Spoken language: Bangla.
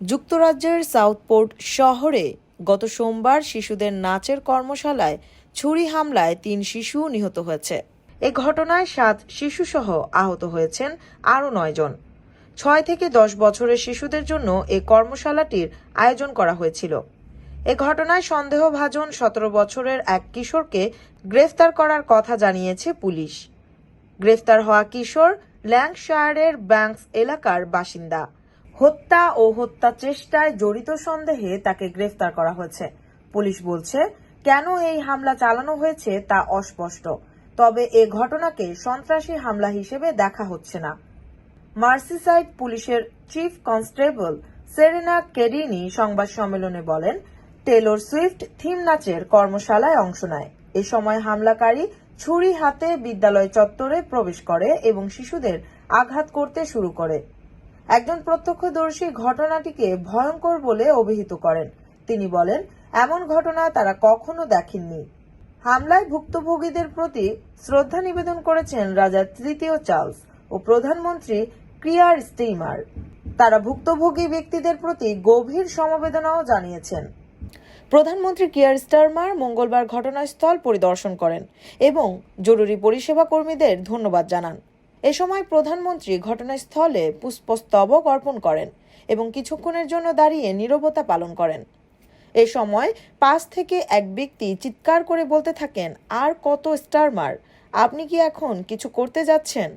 যুক্তরাজ্যের সাউথপোর্ট শহরে গত সোমবার শিশুদের নাচের কর্মশালায় ছুরি হামলায় ৩ শিশু নিহত হয়েছে। এ ঘটনায় ৭ শিশুসহ আহত হয়েছেন আরও ৯ জন। ৬ থেকে ১০ বছরের শিশুদের জন্য এ কর্মশালাটির আয়োজন করা হয়েছিল। এ ঘটনায় সন্দেহভাজন ১৭ বছরের এক কিশোরকে গ্রেফতার করার কথা জানিয়েছে পুলিশ। গ্রেফতার হওয়া কিশোর ল্যাঙ্কশায়ারের ব্যাংকস এলাকার বাসিন্দা। হত্যা ও হত্যা চেষ্টায় জড়িত সন্দেহে তাকে গ্রেফতার করা হয়েছে। পুলিশ বলছে, কেন এই হামলা চালানো হয়েছে তা অস্পষ্ট, তবে এ ঘটনাকে সন্ত্রাসী হামলা হিসেবে দেখা হচ্ছে না। মার্সিসাইড পুলিশের চিফ কনস্টেবল সেরেনা কেরিনি সংবাদ সম্মেলনে বলেন, টেলর সুইফট থিম নাচের কর্মশালায় অংশ নেয়। এ সময় হামলাকারী ছুরি হাতে বিদ্যালয় চত্বরে প্রবেশ করে এবং শিশুদের আঘাত করতে শুরু করে। একজন প্রত্যক্ষদর্শী ঘটনাটিকে ভয়ঙ্কর বলে অভিহিত করেন। তিনি বলেন, এমন ঘটনা তারা কখনো দেখেননি। হামলায় ভুক্তভোগীদের প্রতি শ্রদ্ধা নিবেদন করেছেন রাজা তৃতীয় চার্লস ও প্রধানমন্ত্রী কিয়ার স্টারমার। তারা ভুক্তভোগী ব্যক্তিদের প্রতি গভীর সমবেদনাও জানিয়েছেন। প্রধানমন্ত্রী কিয়ার স্টারমার মঙ্গলবার ঘটনাস্থল পরিদর্শন করেন এবং জরুরি পরিষেবা কর্মীদের ধন্যবাদ জানান। এ সময় প্রধানমন্ত্রী ঘটনাস্থলে পুষ্পস্তবক অর্পণ করেন এবং কিছুক্ষণের জন্য দাঁড়িয়ে নীরবতা পালন করেন। এ সময় পাশ থেকে এক ব্যক্তি চিৎকার করে বলতে থাকেন, আর কত স্টারমার, আপনি কি এখন কিছু করতে যাচ্ছেন?